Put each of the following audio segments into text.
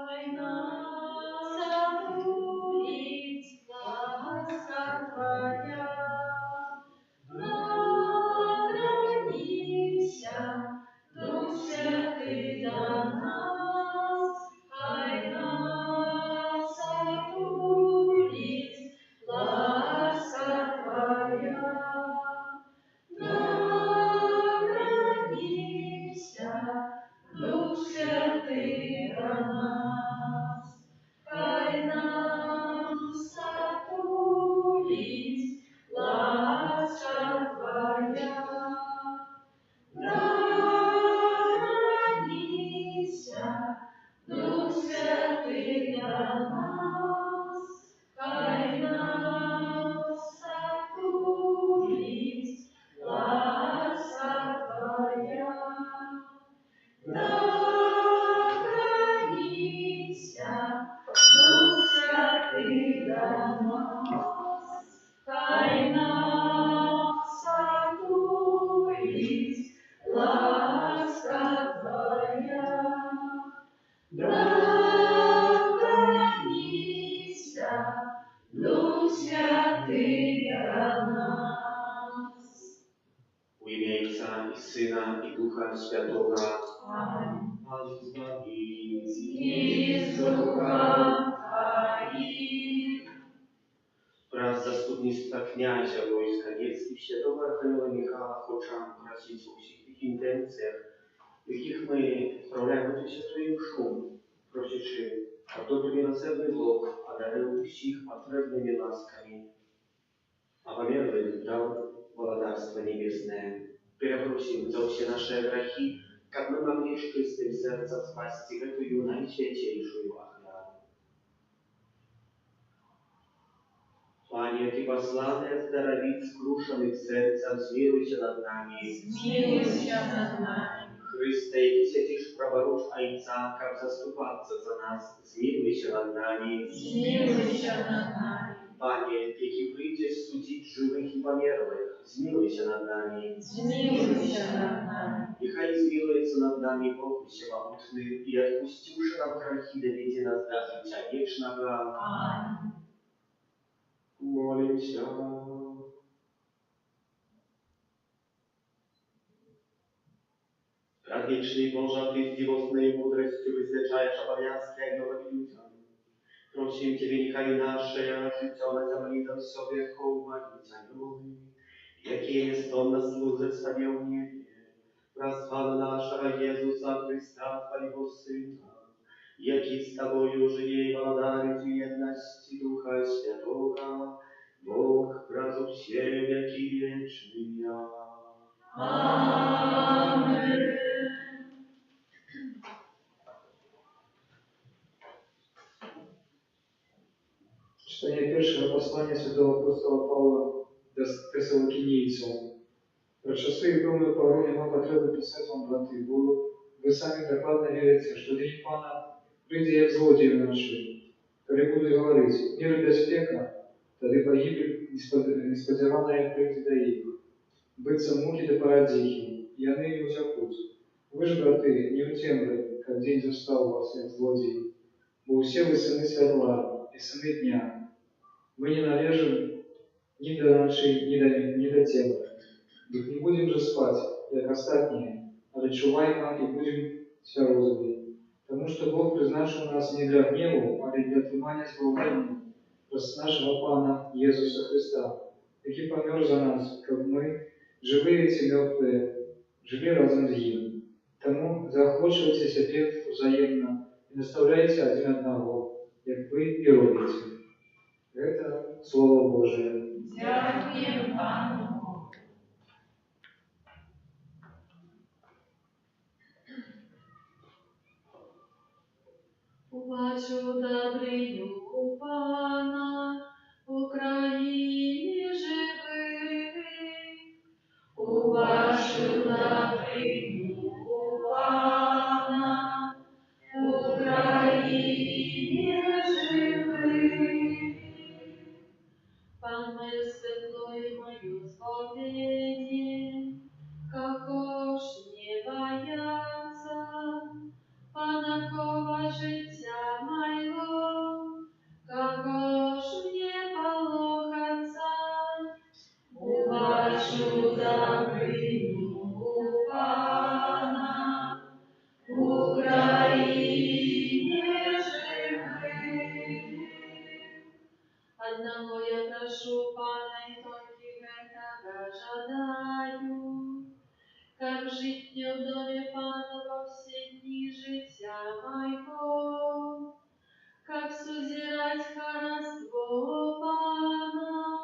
хай нас обдурить ласка Твоя. Наградися, Дух Святий до нас, хай нас обдурить ласка Твоя. Наградися, Дух Святий до нас, хай нас обдурить ласка Твоя. Наградися, Дух Святий до нас, хай нас обдурить ласка Твоя. Наградися, Дух Святий до нас, хай нас обдурить ласка Твоя. Наградися, Дух Святий до нас. U imię Ojca i Syna i Ducha Świętego. Amen. Pan z nami. I z duchem Twoim. Wraz z zastupnictwa kniazia wojska niemieckich świętego Archanioła Michała хочам просить у всіх тих інтенціях, в яких ми справляємо цю святую шум, просячи, аби тобі милосердний Бог одарив усіх потребними ласками, а помилуй дал Владарство Небесное. Перепросим за все наши грехи, как мы могли с чистым сердцем спасти эту наисвятейшую охрану. Panie, Ty posłany zdrowić skruszonych sercem, zmiłuj się nad nami. Zmiłuj się nad nami. Chryste, Ty siedzisz praworuch Ojca, как zastupаться za nas, zmiłuj się nad nami. Zmiłuj się nad nami. Panie, jaki przyjdziesz sudzić żywych i pomierłych, zmiłuj się nad nami. Zmiłuj się nad nami. Niechaj zmiłuje nad nami Bóg Всемогутny i odpuściwszy nam grzechy, dowiedzie nas do życia wiecznego. Amen. Молимся. Prawieczny Boże, Ty z dziwotnej mądrością wyzwyczajasz obowiązki jak nowych ludziom. Prosimy Ciebie, niechaj nasze życione zamolitą sobie hołowanić anioły, jakie jest on na służę Twoje w niebie, wraz Pana naszego Jezusa Chrysta, Twojego Syna, jaki z Tobою żyje i władary w jedności Ducha Świętego, Bóg pracu wsie wieki wieczny ja. Amen. Читание первого послания святого апостола Павла Тессалоникийцам. Про часы и думаю, порой нема потреби писать вам, браты, бо вы сами докладно верите, что день Пана прийде як злодей вночі. Коли буду говорить, мир безпека, тогда погибель несподіваная прийде до їх. Быться муки до парадихи, и они не узякут. Вы же, браты, не утемры, как день застал вас, як злодей, бо все вы сыны светла и сыны дня. Мы не належим ни до ночи, ни до темры. Ведь не будем же спать, как остальные, а дочуваемо и будем свярозами. Потому что Бог призначил нас не для гневу, а для тримания свободного προς нашего Пана Иисуса Христа, який помер за нас, как мы, живые и мертвые, жили разом с Ним. Тому заохочивайте себе взаимно и наставляйте один одного, як вы и робите. Это Слово Божие. Дякуємо Пану Богу. Побачу добриню Пана в Україні живий. Побачу добриню Пана в Україні живий. Пан моє світло і моє спасіння, како ж не бояться, Панакова життя Одного я прошу, Пана, и только этого жадаю, как жить мне в доме Пана во все дни жития моего, как созерать хараство Пана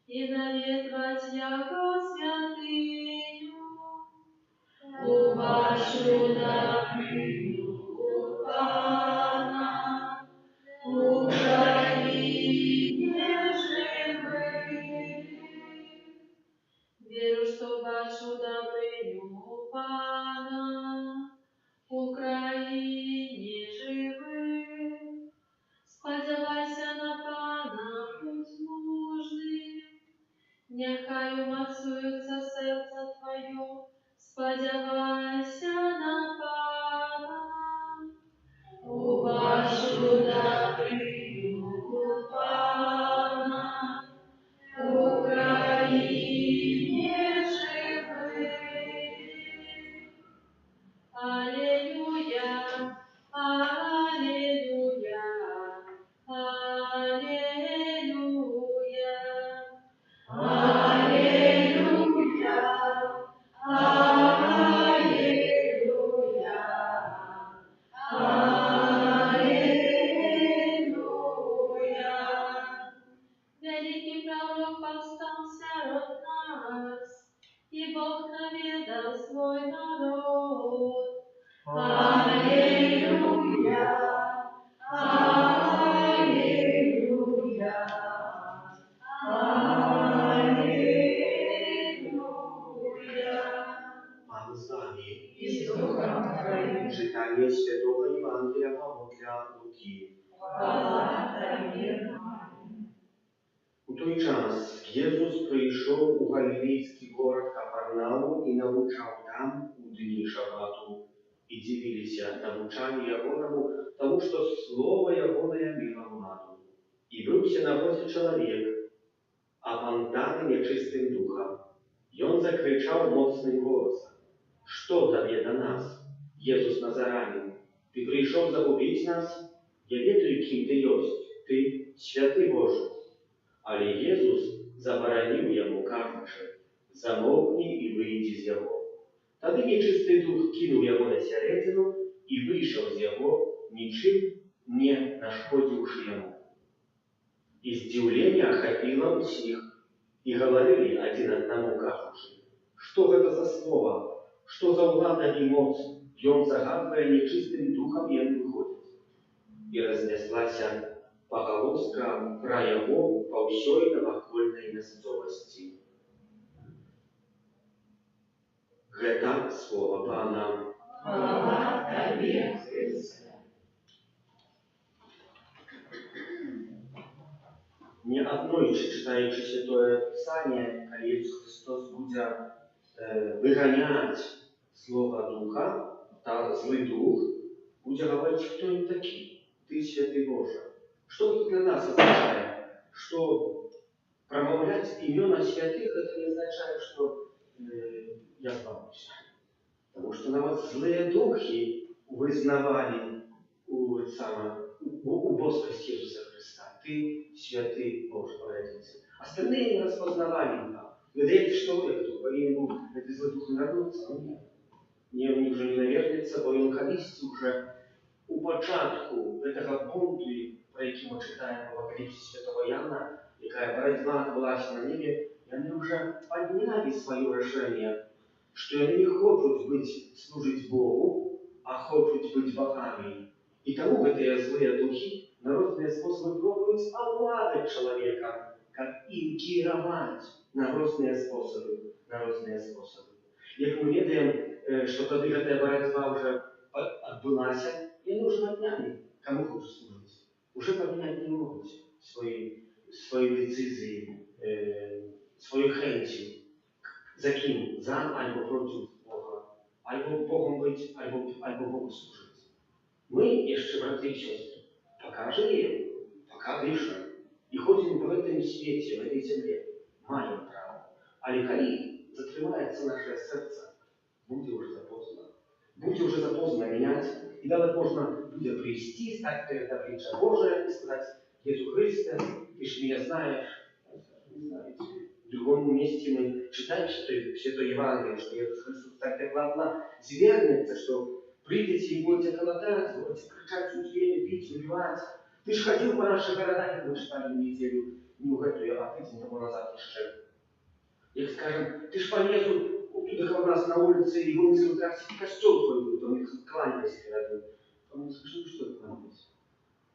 и наведывать Яго святыню. Убачу добрыню у Пана, у краине живых. Веру, что бачу добрыню у Пана, у краине живых. Сподівайся на Пана, будь мужним, нехай умацується серце твоє, сподівайся на Пана. Убачу добрыню у Пана, у краине живых. Аллилуйя, аллилуйя, аллилуйя, аллилуйя, аллилуйя, аллилуйя. Великий пророк повстался от нас, и Бог наведал свой народ. Аллилуйя, аллилуйя, аллилуйя. Pan z nami. I z duchem Twoim. Czytanie Świętego Ewangelia Pawła Luki. Chwała Tobie, Panie. У той час Єсус прийшов у галілейський город Капернаум і навчав там у дні шабату. І дивилися навчанню Ягоному, тому що слово Ягоне мило владу. І бився на возі чоловік, опантаний нечистим духом. І он закричав моцним голосом: «Що тобі до нас, Єсус Назаранин? Ти прийшов загубити нас? Я ведаю, ким ти єсть, ти святий Божий». Але Єсус заборонив йому, кажучи: «Замовкни і вийди з його». Тоді нечистий дух кинув його на середину і вийшов з його, нічим не нашкодивши йому. І здивлення охопило всіх, і говорили один одному, кажучи: «Що це за слово? Що за влада і моц? І он загадує нечистим духом, і він виходить». І рознеслася поголоска про його по всій навокольній місцевості. Гэта слово Пана. Хвала Тобі, Христе. Не аднойчы, чытаючы Святое Писание, калі Ісус Христос будзе выганяць Слова Духа, та злый дух, будзе говорить, кто он такі? Ты Святый Божий. Что это для нас означает? Что промовлять имена святых, это не означает, что я збавлюся. Потому что нават злые духи вызнавали у боскость Иисуса Христа. Ты святый Божий, Родитель. Остальные не распознавали его. Говорили, что это повинен был эти злые духи вернуться, но нет. Не, у них уже не навернется, бо он колись уже у початку этого бунту, про який ми читаємо в Апокаліпсі Святого Яна, яка боротьба відбулася на небі, вони вже підняли своє рішення, що вони не хочуть служити Богу, а хочуть бути богами. І тому ці злі духи на різні способи пробують овладати чоловіка, як їм керувати на різні способи, Як ми ведаємо, що тоді ця боротьба вже відбулася, і вони вже підняли, кому хочуть служити. Уже поменять не могут свои децизии, свою хэнти. За кем? За альбо против Бога. Альбо Богом быть, альбо Богу служить. Мы, еще браты и сестры, пока живем, пока дышим, и ходим в этом свете, в этой земле, маем право. Але коли закрывается наше сердце, будет уже запоздно. Будет уже запоздно менять, и даже можно будет прийти, стать перед обличием Божия и сказать: Иисус Христос, ты ж меня знаешь. Не знаете. В другом месте мы читаем все то Евангелие, что Иисус Христос так докладно звернется, что придете и будете колотать, будете кричать у двери, бить, убивать. Ты ж ходил по наших городах, и мы читали неделю, не угодую, а тыдень тому назад еще. Их скажем, ты ж полезу туда у нас на улице, и он скажет, как костел твой будет, он их кланяется перед ним. Он скажет, ну что это кланяется?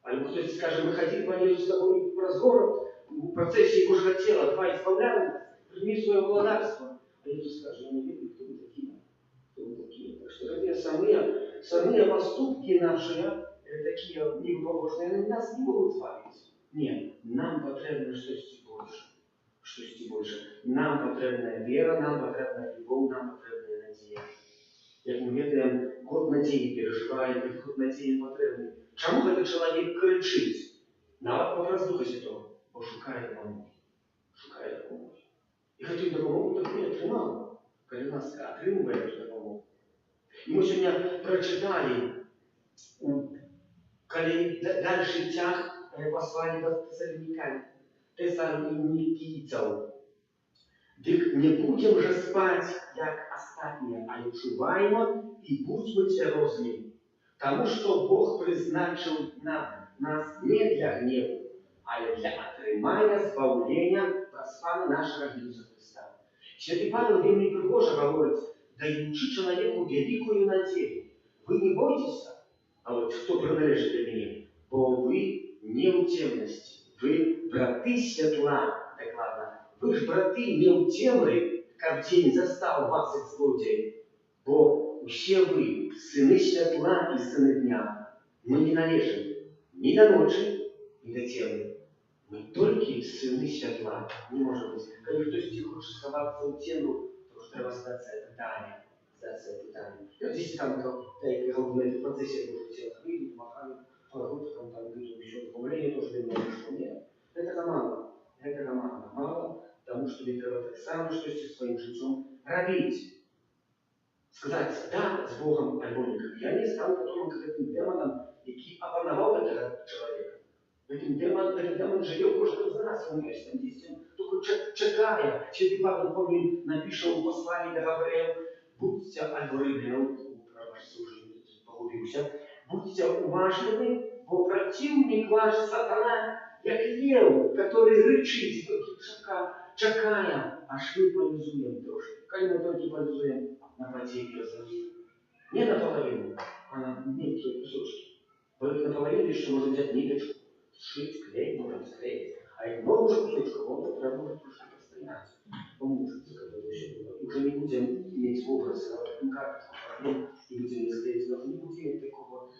А ему кто-то скажет, мы ходили по Иисусу с тобой по разговору, в процессе Божьего тела, два исполняем, прими свое благодарство. А Иисус скажет, я не верю, кто вы такие. Кто вы такие. Так что эти самые поступки наши, такие непобожные, они нас не будут славить. Нет, нам потрібно щось більше. Щось більше. Нам потрібна віра, нам потрібна любов, нам потрібна надія. Як ми ведаємо, год надії переживає, і год надії потрібний. Чому этот чоловік кричить? Навіть по образ Духа Святого, бо шукає допомоги. Шукає допомоги. І хотів допомогу, так і отримав. Коли нас отримує цю допомогу. І ми сьогодні прочитали, коли далі тяг послання до Тессалоникийцев. Дык не будем же спать, як остатние, а чуваємо и будьмо тверозны. Тому что Бог призначил нас не для гневу, а для отримання збавлення проспана нашого Ісуса Христа. Святий Павел вельми пригоже говорить, даючи чоловіку великую надію. Ви не бойтеся, а вот кто принадлежит для меня, бо вы не в темности. Вы браты святла, докладно. Вы ж браты не у темры, как день застал вас их злодей. Бо все вы, сыны святла и сыны дня, мы не належим ни до ночи, ни до темры. Мы только сыны святла. Не может быть. Когда кто-то хочет сховаться у темру, то уж треба статься питание. И вот здесь там, как в этом процессе, я уже всех видел, махали, флагрутиком, там, видел еще добавление, тоже для меня пришло. Нет, это мало. Это мало, потому что ведь треба так само, что со своим жильцом робить. Сказать, да, с Богом, альбо никак. Я не стал потом каким демоном, який опановал этого человека. Этим демон живет кожен з нас, он есть там здесь, только чекая. Святый Павел, помню, напишет послание до Гавреев, будьте альборибли, погубився, будьте уважливы, бо противник ваш сатана, як лев, который рычит, чекая, аж мы полюзуем трошки. Коли мы только полюзуем на потеке разумеем. Не наполовину, а на мелкие кусочки. Только наполовину еще можно взять ниточку, сшить, клей, можно склеить. А их много уже кусочков, вот это можно трошки постоять. Поможет, уже не будем иметь образ, и будем склеить, но не будем иметь такого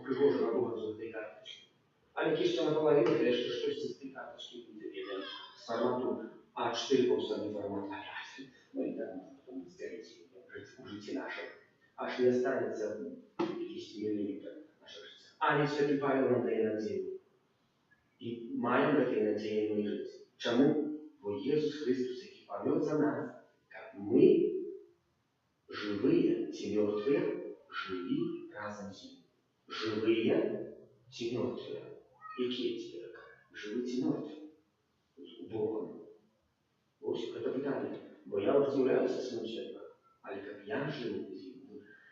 пригожего образа этой карточки. А не кишка наполовину, конечно, что с этой карточки будет видно с формату А4 полностью формат А5. Ну и так можно потом сделать ужите наши. Аж не останется 50 мл наших жизни. А не Святий Павел нам дає надію. І маємо такі надії ми жити. Чому? Бо Ісус Христос, який помер за нас, как мы, живые, те мертвые, жили разом с Ним. Живые, те мертвые. Какие теперь? Живые, те мертвые. Богом. Вот это питание. Бо я уже являюсь сыном человека. Але как я жил,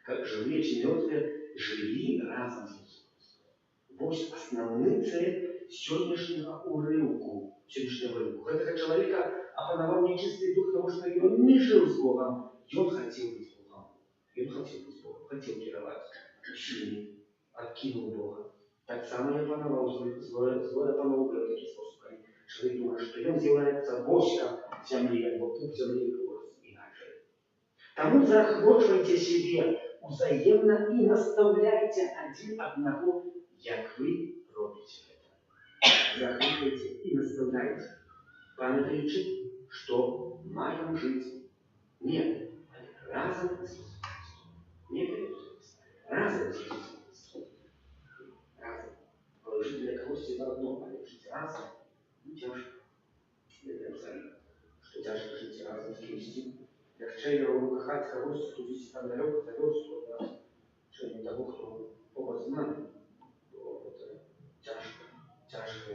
как живые, те мертвые, жили разом с Иисусом. Вот основная цель сегодняшнего урывку. Этого человека опановал нечистый дух, потому что он не жил с Богом, и он хотел быть Богом. И он хотел быть Богом, хотел керовать мужчиной, откинул Бога. Так само я опановал злое опановал такие способы. Человек думает, что он сделается божком земли, а пуп земли голос иначе. Тому захвачивайте себе взаимно и наставляйте один одного, як вы робите это. Захватывайте и наставляйте. Памятаючи, что маем жить не разом с Иисусом. Не разом с Иисусом. Разом. Положить для кого-то это одно, а жить разом тяжко. Это абсолютно. Что тяжко жить разом с кем-то. Легче кохать кого-то, кто здесь там далеко, за версту от нас, чем того, кто побо с нами. Вот, тяжко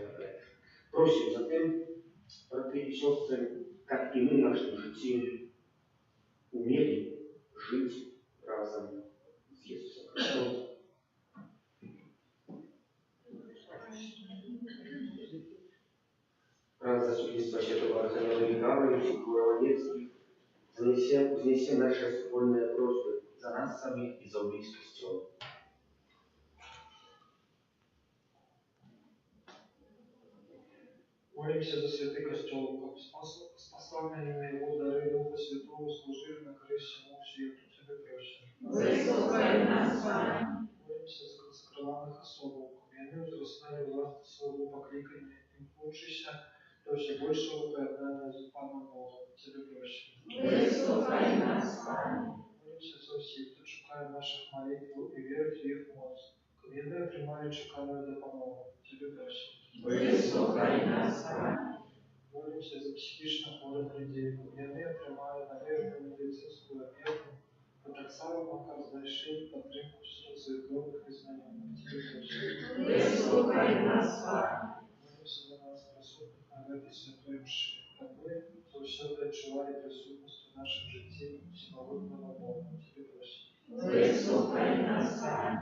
просим затем, браты и сестры, как и мы в нашем житии умели жить разом с Иисусом Христом. Раз заступництва святого Архангела Михаила и всех Раванецких вознесем наши спольные просьбы за нас самих и за весь Костел. Молимся за святый Костел, спасаемые на его дары Духа Святого, служили на корысть всему свету, тебе прощаем. Выслухай нас, Пане. Молимся за сокровенных особов, и они возрастали власти своего покликания, им учишься до все большего поедания за Паном Богом, тебе прощаем. Выслухай нас, Пане. Молимся за всех, кто чекает наших молитв и верит в их моц. Когда приймають чеканую допомогу, тебе прощаем. Выслухай нас, Пане. Молимся за психично хворих людей, вони отримали належну медицинську опіку, а так само знайшли підтримку своїх добрих і знайомих. Тебе прощаємо. Выслухай нас, Пане. Молимся за нас, присутних на этой святой мші, а ми завжди відчували присутність в нашому житті всемогутнього Бога. Тебе прощаємо. Выслухай нас, Пане.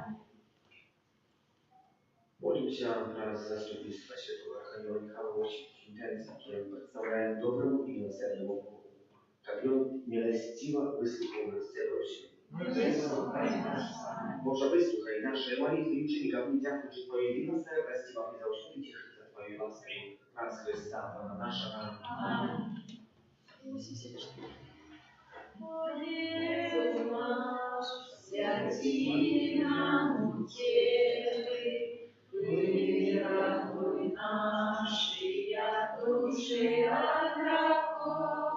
Молимся раз за заступництва святого Архангела Михаила в очень интенсивно, кем представляем доброму и милосердному Богу, как он милостиво выслушал нас целую. Выслухай нас, Пане. Боже, выслухай наши молитвы и учеников, не дякуючи Твоей милосердности, вам и за все тешится Твоей лаской, раз Христа, Пана нашего. Аминь. Отец наш, святи нам Тебе, вырахуй наши души от грехов.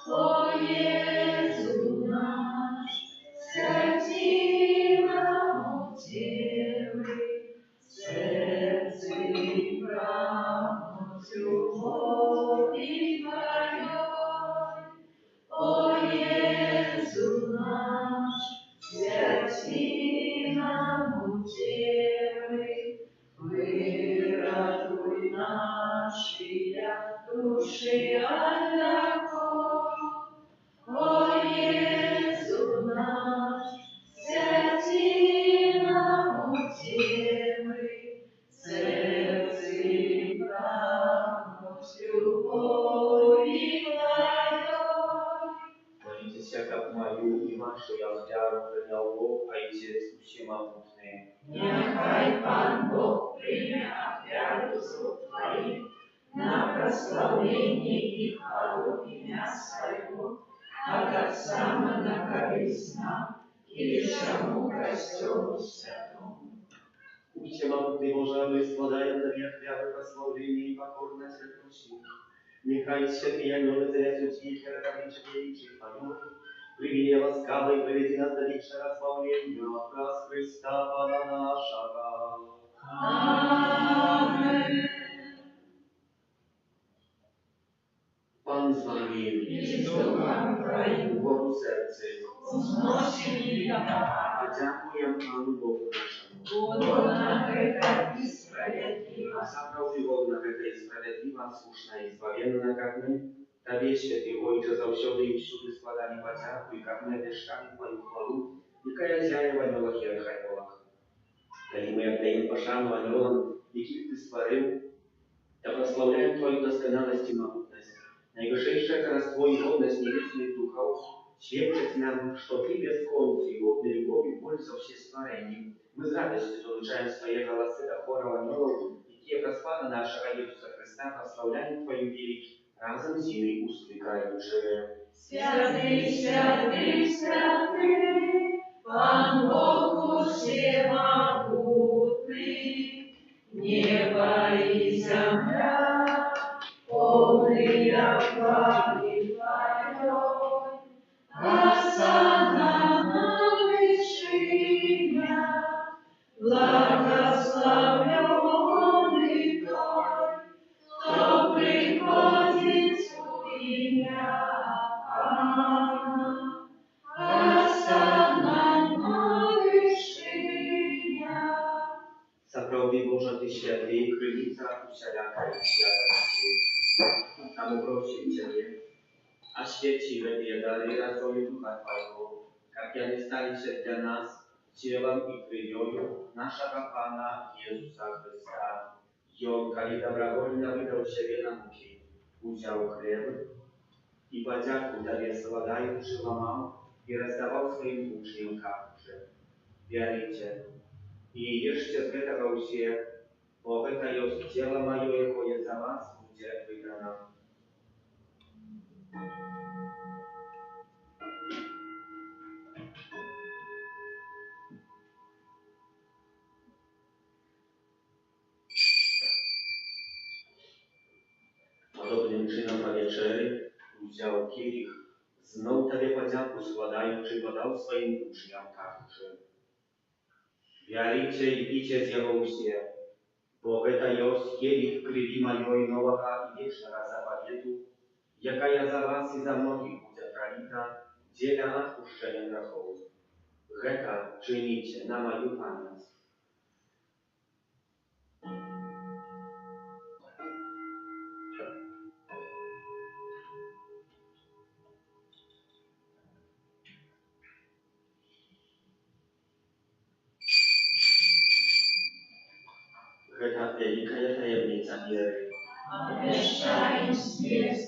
О Иисус наш, святи нам Тебе, сердце прагнуть любови Твоей. О Иисус наш, святи нам Тебе, вырахуй наши души от грехов. О Иисус наш, святи нам Тебе, сердце прагнуть любови Твоей. Молитесь, как мою и вашу я вяру принял Бог, а и через всемогутные. Нехай Пан Бог прийме отряду зуб Твоих на прославление и хвалу имя Своего, а так само на корысть нам и лишему Костелу Святому. Всемогутный Боже, обрисвладая Тебе хвялы, прославление и покорность просим. Нехай святые ангелы царя сути, херографические и чифанёй, привели ласкаво и приведи нас до вечного расславления, раз Христа Пана нашего. Аминь. Пан з вами, И с Духом Твоим, Богу серце, узносим а дякуємо Пану Богу нашому. угодно это и справедливо. Zapraudlivodná, keď je spravedlivá, slušná i zbavienná, как мы. Тобі, святий Ойче, завсёды и всюди складали подяку, и как мы дышали Твою хвалу, и каязяя в анёлах и архангелах. Коли мы отдаем пошану анёлам, яких Ты створил, да прославляем Твою досконalость и могутность. Найвышейшее королевство и годность небесных духов свидетельствует нам, что Ты без конца и годной любовью пользовал все створения. Мы с радостью залучаем свои голосы до хора анёлов, и те проспада нашего Иисуса Христа прославляем Твою величие, разом с ними ускликаючи. Святый, святый, святый, Пан Бог всемогутный, небо и земля, полные хвалы Твоей. Осанна на вершинах, благословенный Той, кто приходит в имя Пана. Осанна на вершинах. Zaprawi Boże, Ty światły Ty, krynica wszelaka i świata. Tam prosim Ciebie, освети веди разою Духа Твоего, как они стали для нас телом и кровью нашего Пана Иисуса Христа. И Он, коли добровольно выдал себе на муки, взял хлеб и подяку Тебе сладаючи ломал и раздавал своим ученикам же. Верите и ешьте с этого все, бо это есть тело мое, якое за вас будет выдано. Podobnym czynem na wieczery wziął kielich, znów Tobie podzięku składając, podał swoim uczniom także. Wiaricie i picie z jego uście, bo to jest kielich krwi mojej nowego i wiecznego zawietu, jaka ja za was i za mnogich będzie prolita, dla odpuszczenia grzechów. Гэта czynicie na moją pamięć. Гэта wielka tajemnica wiery. Обещаемся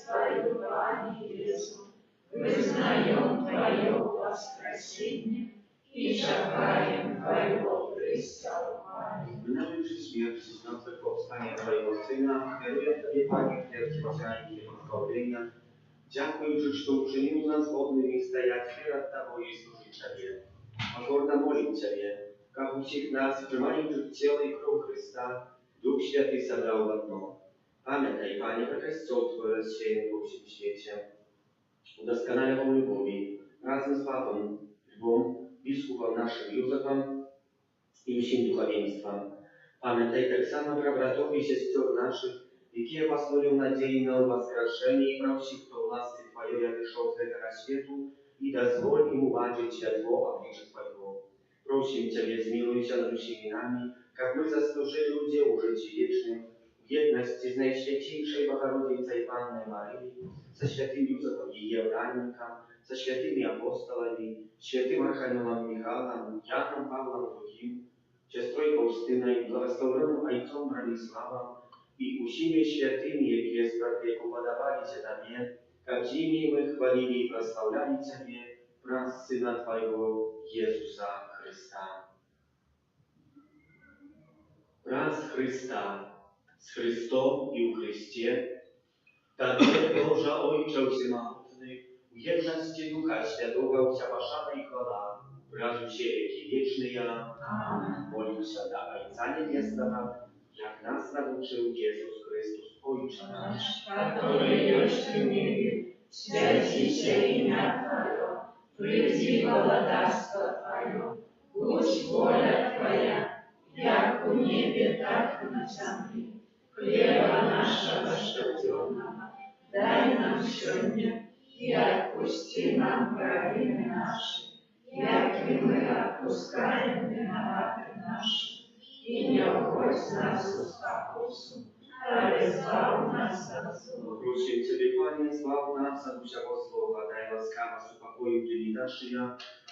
Твою, Пане Иисус, вызнаем Твое воскресение и шагаем Твоего престолования. Wynająwszy śmierć i związek powstania Twojego Syna, kieruję Tobie, Panie, chleb życia i pozbawienia. Dziękuję, że to uczynił nas godnymi stajać przed Tobą i służyć Ciebie. Покорно молим Ciebie, как у всех нас, принимающих тело и кровь Христа, Дух Święty собрал в одно. Pamiętaj, Panie, że Kościół Twój rozsieje po всем świecie. Udoskonale w любви, razem z Papą, Lwom, biskupem naszym Józefem i всім духовенством. Pamiętaj tak samo про братов и сестер наших, jakie посмотрел надеи на воскрешение и просит, кто власти Твоей отошел с этого свету, и дозволь им увидеть светло обличия Твоего. Просим Тебя, zmiłujся над всеми нами, как мы заслужили удел вечным, в едности с Наисвятейшей Богородицей Панной Марией, со святым Юзефом ее ранником, со святыми апостолами, святым Архангелом Михаилом, Яном Павлом II, сестрой Фаустиной, благословенным отцом Брониславом и усими святыми, которые спровеку подавались Тебе, как зими мы хвалили и прославляли Тебе, праз Сына Твоего, Иисуса Христа. Праз Христа, z Chrystom i u Chrystie, Tobie, Boże Ojcze Wszechmogący, w jedności Ducha Świętego wsiapaszana i chwała, prażu się wieki wieczny ja, molił się do Ojca Niebiesnego, jak nas nauczył Jezus Chrystus, Ojcze nasz, который есть в небе, святится имя Твое, приди владарство Твое, будь воля Твоя, як у небе, так и на земле. Хлеба нашего ежедневного дай нам сегодня, и отпусти нам провины наши, як и мы отпускаем виноватым нашим, и не вводь нас в искушение, а избавь нас от зла. Просим Ciebie, Panie, zbaw nas od всякого слова, дай ласкаво супокою дни наши,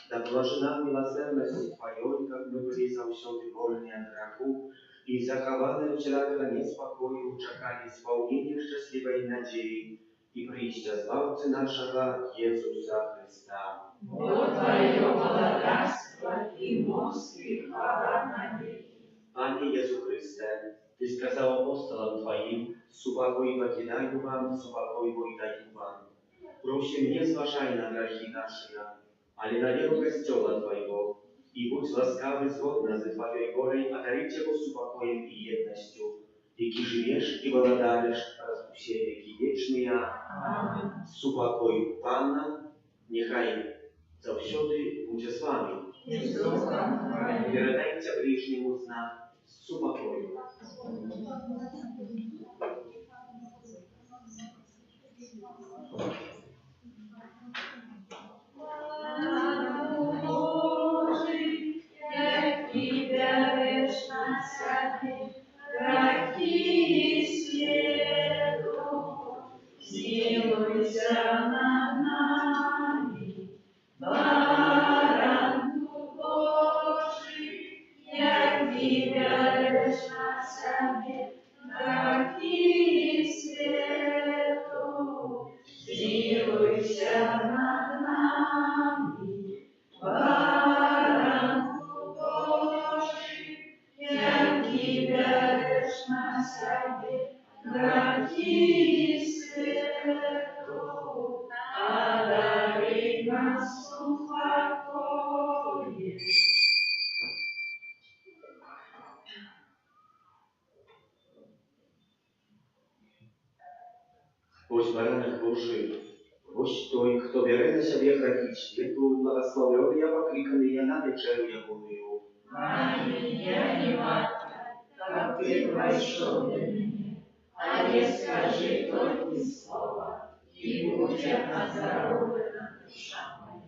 да положи нам милосердность Твоей, как мы были завсёды вольны от греху, и захованы всякого неспокою, чекали исполнения счастливой надеи и прища Збавцы нашего Иисуса Христа. Бо Твое благодарство и мощь и хвала навеки. Panie Jezu Chryste, Ty skazał apostolom Twoim, supokój покидаю вам, supokój mój daju wam. Prosim, nie zważaj na grzechy nasze, ale na wielu Kościoła Twojego i bądź łaskawy zgodnie ze Twojej wolą, a darycie go supokojem i jednością, jaki żyjesz i władarisz raz u siebie wieki wieczny. Amen. Supokój Pana, niechaj zawsiody będzie z Wami. И с Духом Твоим. Передайте ближнему знак supokóju. Божий, як Тебя вечно святий, Змилуйся над нами, Баранку Божий, який береш на себе гріхи світу. Змилуйся над нами, Баранку Божий, який береш на себе гріхи світу, одари нас упокоєм. Ось баранок Божий, ось той, хто бере на себе гріхи світу, благословений я покликаний я на вечерю ягоною. Аминь, я не варта, как ты вошел до меня, а я скажи только слово, и будет оздоровлена душа моя.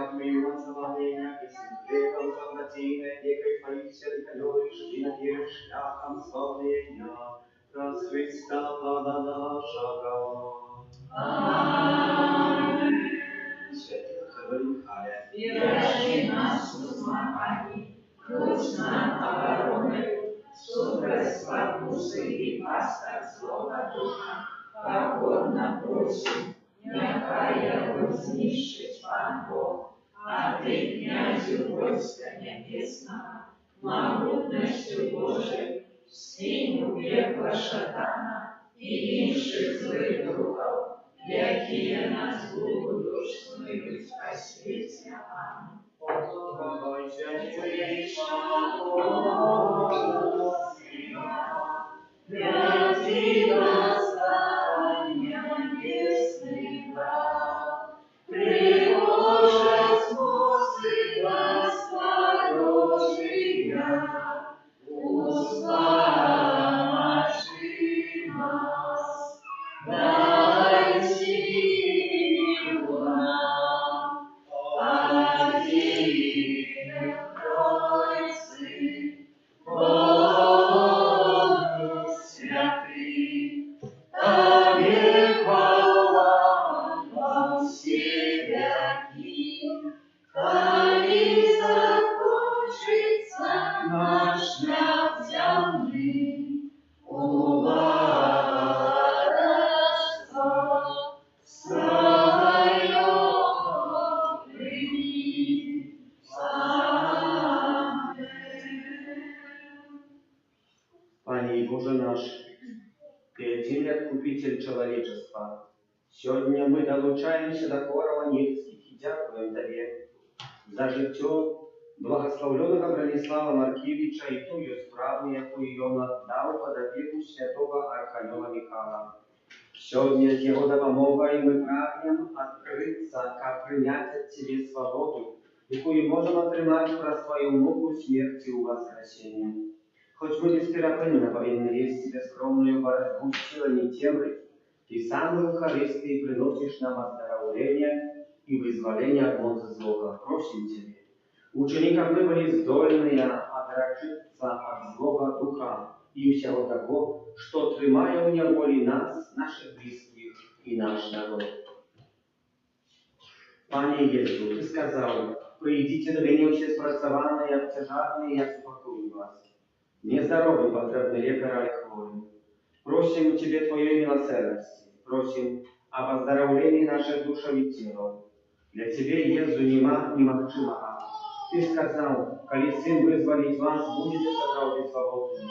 Радуй умотования, и симплевом завладея, некой поися, ликанёришь, и наверишь шляхом славления, раз Христа Пана нашего. Аминь. Святый Михаил, Вержи нас в змагании, будь нам обороною, супроть спокусы и пастор злого духа, покорно просим, нехай его знищить Пан Бог, а ты, князю войска небесного, могутностью Божией, скинь у пекла шатана и інших злых духов, якие нас будут снують по свете. Аминь. Помогайся, Святи восстания небесных брат, приложат спосы Господожия, услыши нас, дай силу нам, один Тройцы, Бог святый, Тебе хвала во все веки, коли закончится наш шлях земли, Владство свое прими. Аминь. Пане и Боже наш, Ты один Откупитель человечества. Сегодня мы долучаемся до хора Ланецких и дякуем Тебе за життя благословленного Бронислава Маркевича и тую справу, яку он отдал под опеку святого Архангела Михаила. Сегодня с его допомогой мы прагнем открыться, как принять от Тебе свободу, якую можем отримать про свою муку смерти и воскресения. Choć my bezterapeuty powinny wieść bezskromną борьбу с силами темры, Ты сам в Евхаристии приносишь нам оздоровление и вызволение от моцы злого. Просим Тебя, учени, как мы были здольные отречься от злого духа и всего того, что тримає в неволі нас, наших близких и наш народ. Пане Єсу, Ты сказал, придите до меня все спрацованные и обтяжанные, я успокою вас. Нездоровым потребны лекаря и хворым. Просим Тебе Твоей милосердности, просим об оздоровлении наших душ и тела. Для Тебе, Езу, нема немагчимого. Ты сказал, коли Сын вызволить вас, будете соправды свободны.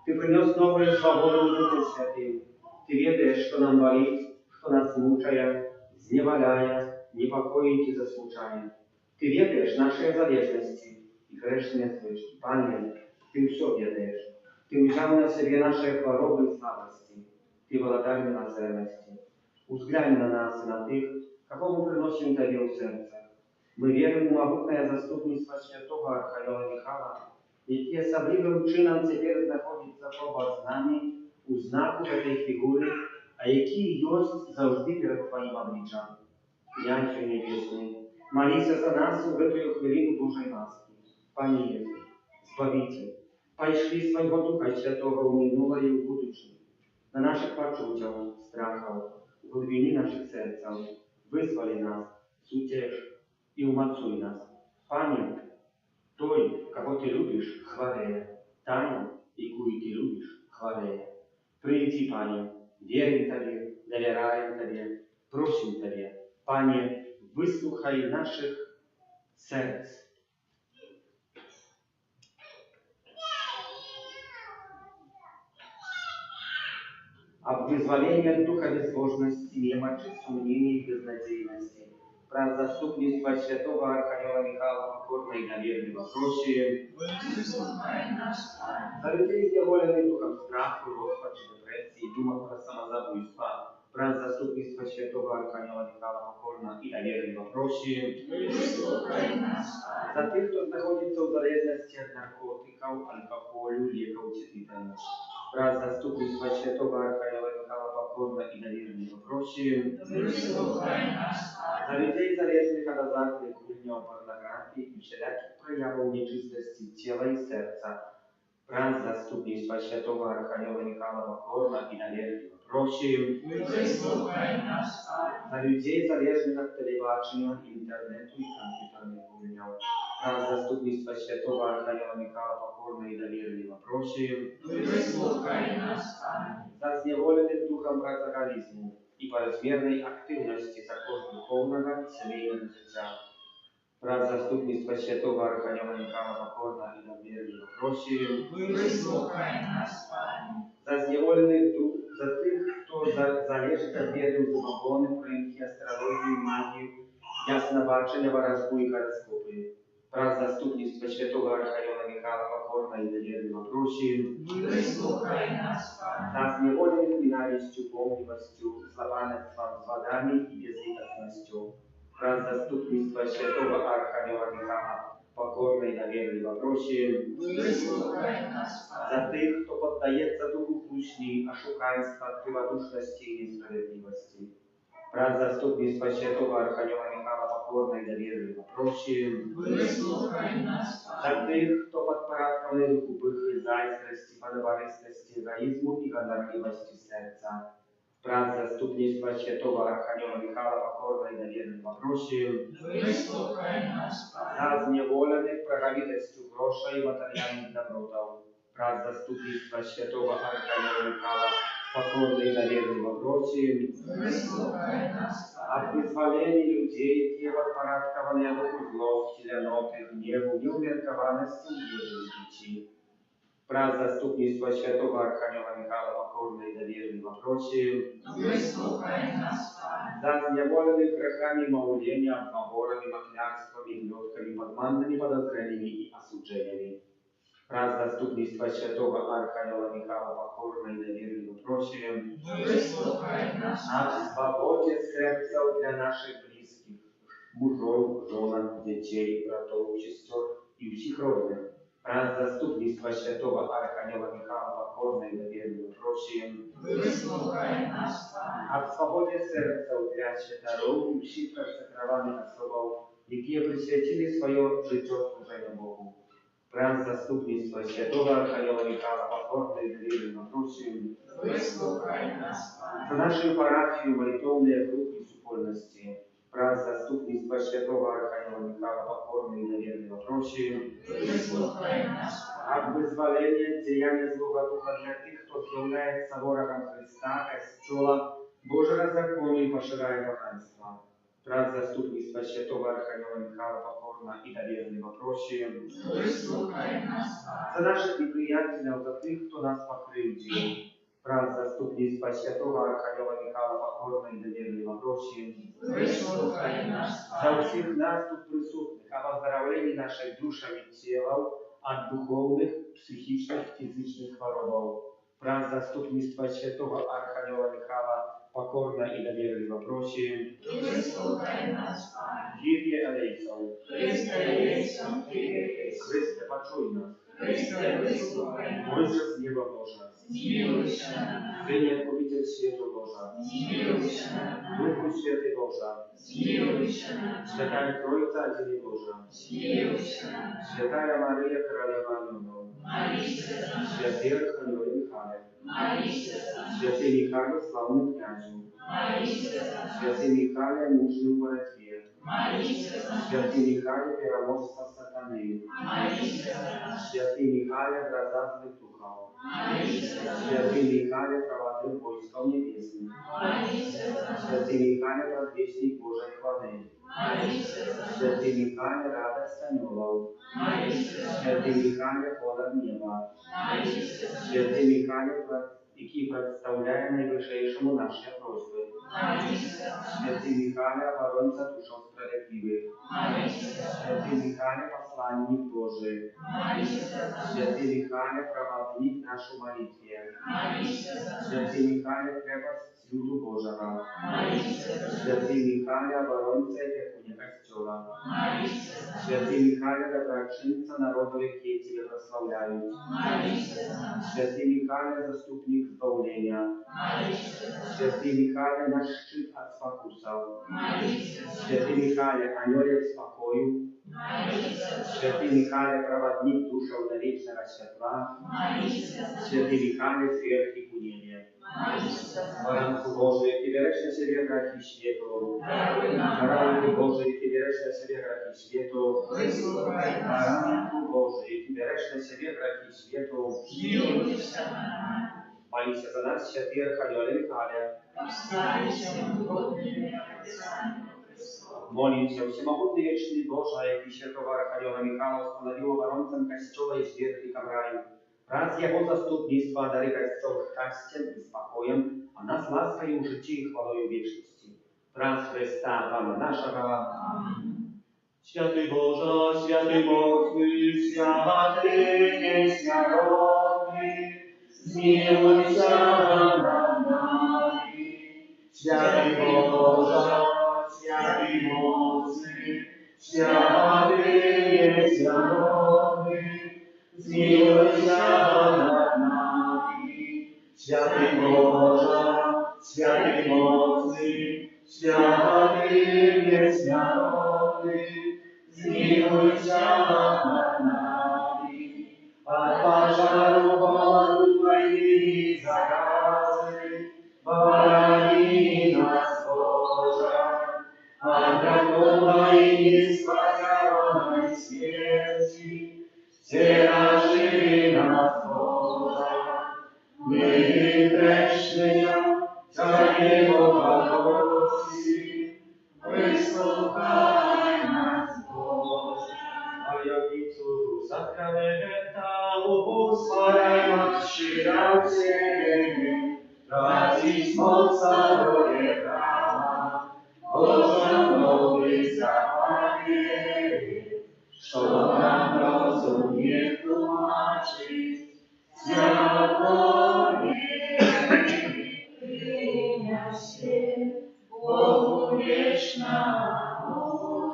Ты принес новую свободу Духу Святым. Ты ведаешь, что нам болит, что нас мучает, зневаляя, непокоит и засмучает. Ты ведаешь наши залежности и грешные слышки. Пане, Ты все ведаешь. Ты взял на себе наши хворобы и слабости. Ты владарь милосердности. Взглянь на нас и на тех, кого мы приносим Тебе в сердце. Мы верим в могутное заступництво святого Архангела Михаила, який особливим чином тепер знаходиться побач з нами у знаку этой фігури, а який есть завжди перед Твоим обличчям. Князю Небесний, молися за нас в эту хвилину Божьей ласки. Пане Єсу, Збавитель, пошли своего Духа Святого в минулое и в будущее, на наших почуттях, страхах, в глубине наших сердцев, вызвали нас, утешь и умацуй нас. Пане, той, кого Ты любишь, хвалея, тайну, якую Ты любишь, хвалея. Приди, Пане, верим Тебе, доверяем Тебе, просим Тебе. Пане, выслухай наших сердц. Об вызволении от духа безбожности, немочи, сомнений и безнадейности. Про заступництво святого Архангела Михаила покорно и доверливо просим. Выслухай нас, Пане. За людей, изневоленных духом страху, роспачи, депрессии, думах про самозабуйство. Про заступництво святого Архангела Михаила покорно и доверливо просим. Выслухай нас, Пане. За тех, кто находится в залежности от наркотиков, алкоголю, леков, тетитами. Wraz zastupnictwa świętego Archanioła Michała Pokorna i Nawiernego prosił. Wysłuchaj nas, Za людей залежних od азартnych гульнёў, порнографии и всяких проявов нечистоsti тела и сердца. Wraz zastupnictwa świętego Archanioła Michała Pokorna i Nawiernego prosił. wysłuchaj nas, Panie. Za людей залежnych od телебачення, интернету и компьютерных гульнёў. Wraz zastupnictwa świętego Archanioła Michała Pokorna i Nawiernego prosił. Wysłuchaj nas, Panie. Za zniewoлених духом працегалізму і порозмірної активності також духовного і сімейного життя. Вraz заступництва святого Архангела Михайла Покорна і Навірного просимо. Вислухай нас, Пане. За зневолених дух, за тих, хто залежить від віри у забобони, примхи, астрологію, магію, яснобачення, ворожбу і гороскопи. Вraz заступництва святого Архангела Михайла Покорна і Навірного просимо. Вислухай нас, Пане. За зневолених ненавистью, помнивостью, злопамятством, злодами и безликостностью. Вraz заступництва святого Архангела Михайла Покорна и Навірного просим. Вислухай нас, Пане. За тих, хто поддається духу кучні, ошуканства, криводушності і несправедливості. Вraz заступництва святого Архангела Михайла Покорна и Навірного просим. Вислухай нас, Пане. За тих, хто подпорядкований духу пихи, зайздрості, поневаристості, егоїзму і гонорливості серця. Вraz заступництва святого Архангела Михайла Покорна и Навірного просим. Вислухай нас, Пане. За зневолених правовитостью грошей и материальных добротов. Вraz заступництва святого Архангела Михайла Покорна и Навірного просим. Вислухай нас, Пане. От вызволений людей, те подпорядкованные духу злости, леноты, гневу, неумеркованности и ежедичи. Вraz заступництва святого Архангела Михайла Покорна и Навірного просим. Вислухай нас, Пане. За зневоленных грехами, маулением, оборами, маклярствами, глётками, подманными подозрениями и осуждениями. Вraz заступництва святого Архангела Михайла Покорна и Навірного просим. Вислухай нас, О Пане. свободе сердца для наших близких, мужов, жен, детей, братов, сестер и всех родных. Вraz заступництва святого Архангела Михайла Покорна и Навірного просим. Вислухай нас, Пане. О свободе сердца для святоров и всех консекрованных особов, які присвятили своє життя служению Богу. Вraz заступництва святого Архангела Михайла Покорна и Навірного просим. Вислухай нас, Пане. За нашу парафію молитовные группы супольности. Вraz заступництва святого Архангела Михайла Покорна и Навірного просим. Вислухай нас, Пане. Об вызволение деяния злого духа для тех, кто является ворогом Христа, Костела, Божьего закона и поширает богатство. Вraz заступництва святого Архангела Михайла Покорна и Навірного просим. Вислухай нас, Пане. За наших неприятелей, за тех, кто нас покрывдил. Вraz заступництва святого Архангела Михайла Покорна и Навірного просим. Вислухай нас, За Пане. всех нас тут присутных, о выздоровлении наших душами и телов от духовных, психичных, физических хвороб. Вraz заступництва святого Архангела Михайла Покорна и Навірного просим. Вислухай нас, Пане. Kyrie eleison. Христе, елейсон, Kyrie. Христе, почуй нас. Христе, вислухай нас. Боже з неба Божа. Змилуйся над нами. Сині Откупитель світу Божа. Змилуйся над нами. Духу Святий Божа. Змилуйся над нами. Святая Троїця Один Божа. Змилуйся над нами. Святая Марія Королева Ангелов. Молися за нас. Святий Архангел Михайле. Молися за нас. Святий Михайле, славний князю. Молися за нас. Святий Михайле, мужній у боротьбі. Молися за нас. Святий Михайле, переможця сатани. Молися за нас. Святий Михайле, гроза злих духов. Молися за нас. Святий Михайле, проводив войсков небесных. Молися за нас. Святий Михайле, предвестник Божьей хвалы. Молися за нас. Святий Михайле, радость анgelов. Молися за нас. Святий Михайле, холод неба. Молися за нас. Святий Михайле, який представляє найвищому наші просьби. Молися за нас. Святий Михайле, оборонця душов справедливих. Молися за нас. Святий Михайле, посланник Божий. Święty Michale, prawodnik nasz w modlitwie. Święty Michale, krepas ludu Bożego. Święty Michale, obrońca i piekunie Kościoła. Święty Michale, dobroczyńca narodu, jakie Ciebie prosławiają. Święty Michale, zastupnik zbawienia. Święty Michale, nasz szczyt od spakusa. Święty Michale, anioł spokoju. Święty Michale, prawodnik duszy do wiecznego światła. Święty Michale, z wielki ku niebie. Baranku Boży, jaki wieresz na siebie grach i świetu. Baranku Boży, jaki wieresz na siebie grach i świetu. Baranku Boży, jaki wieresz na siebie grach i świetu. Mali się za nas, święty Archanioły Michale. Молим się, всемогутный вечный Боже, jaki świętego Archanioła Michała ustanowiło waruncem Kościoła i świetlikam raju. Raz Jego zastupnictwa dary Kościoł szczęściem i spokojem, a nas łaska i życie i chwałą wieczności. Raz Chrysta, Pana naszego. Święty Boże, święty mocny, święty nieśmiertelny, zmiłuj się nad nami. Święty Boże, święty mocny, święty nieśmiertelny, zmiłuj się nad nami. Święty Boże, święty mocny, święty nieśmiertelny, zmiłuj się nad nami. Odważa ruchomej i zakazy, barani nas Boże, a dragowej i spłacionej śmierci, zcieraszy nas Boże. My grzeszni, Ciebie pochwalcy, wysłuchaj nas Boże. A jaki cud sakramenta ubóstwaj matki dał Ciebie, tracić moc daroje prawa, Boże nowy zapanie, co nam rozumie tłumaczyć, światło imienia się, Bogu wieczna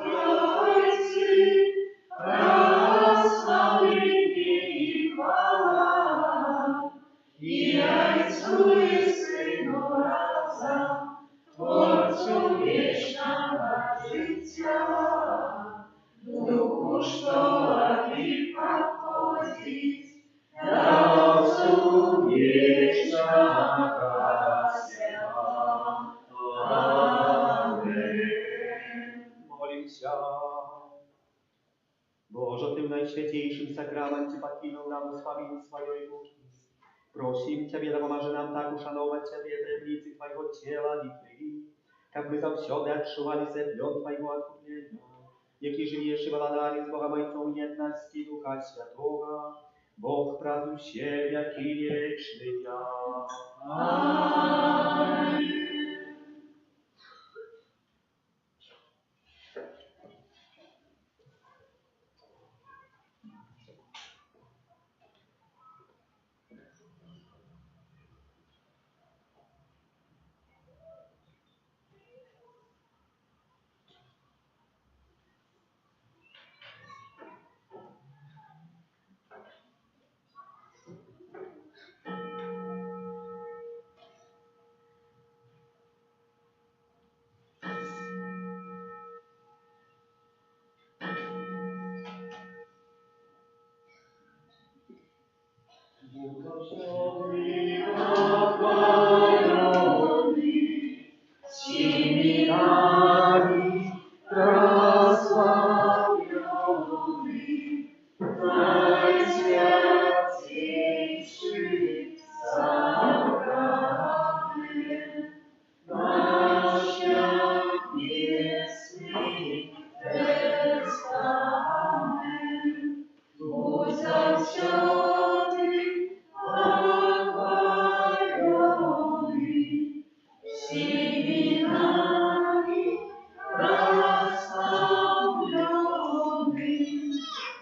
Trójcy, prosławienie i chwała, i Ojcu i Synu razem, Twórcu wiecznego życia, Duchu szkoła i pochodzić, na osób wiecznego świata. Amen. Молим się. Boże, tym najświętniejszym sakramencie pokinął nam usławienstwa i muki. Prosimy Ciebie, dopomaży nam tak uszanować Ciebie, tajemnicy Twojego ciała i krwi, jak my zawsiody otrzymali se plon Twojego odkupienia, jaki żyjesz i władary z Bogiem Ojcą jedności Ducha Świętego, Bóg prawił się, jaki wieczny ja. Amen.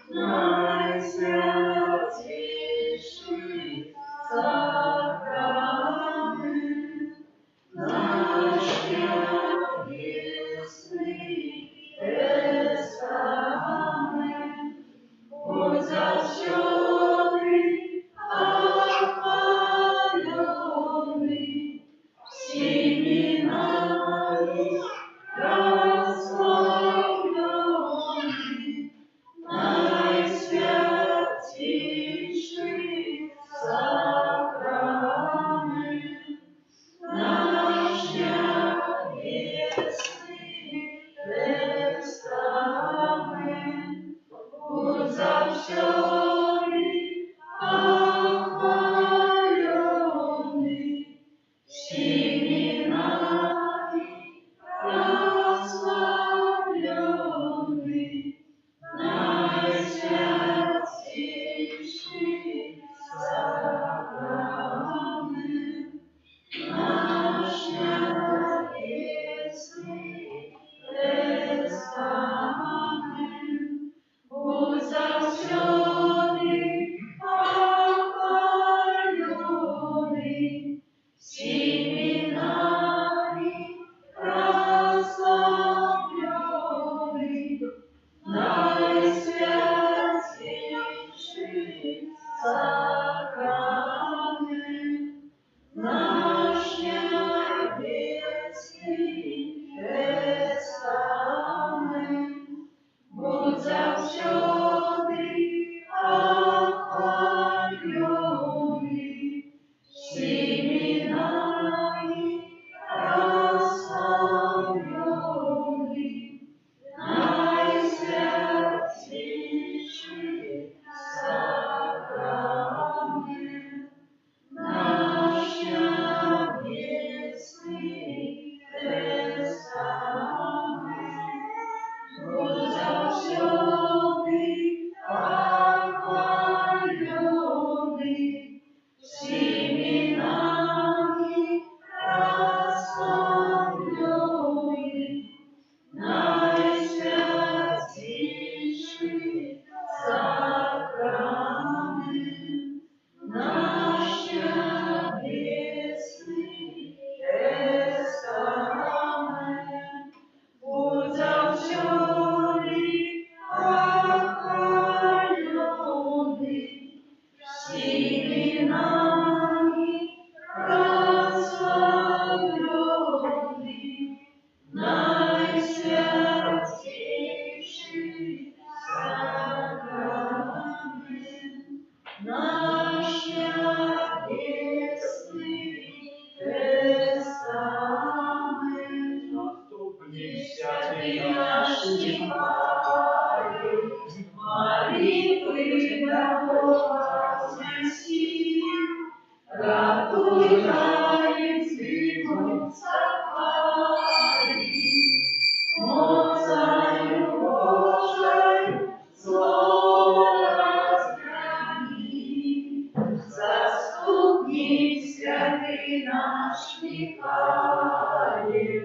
Nice. сакрамент, наш небесний тестамент, будь завсёды охваленный всеми нами прославленный, наисвятейший сакрамент, наш небесный тестамент, будь завсёды охваленный всеми нами прославленный, наисвятейший сакрамент, наш небесный тестамент, будь завсёды охваленный всеми нами прославленный, наисвятейший сакрамент, наш небесный тестамент. Наступні Святый наш Николай, молитвы до Бога взноси, ратуй таинствы сохрани, мощью Божией зло разгони. Заступник святый наш Михаил,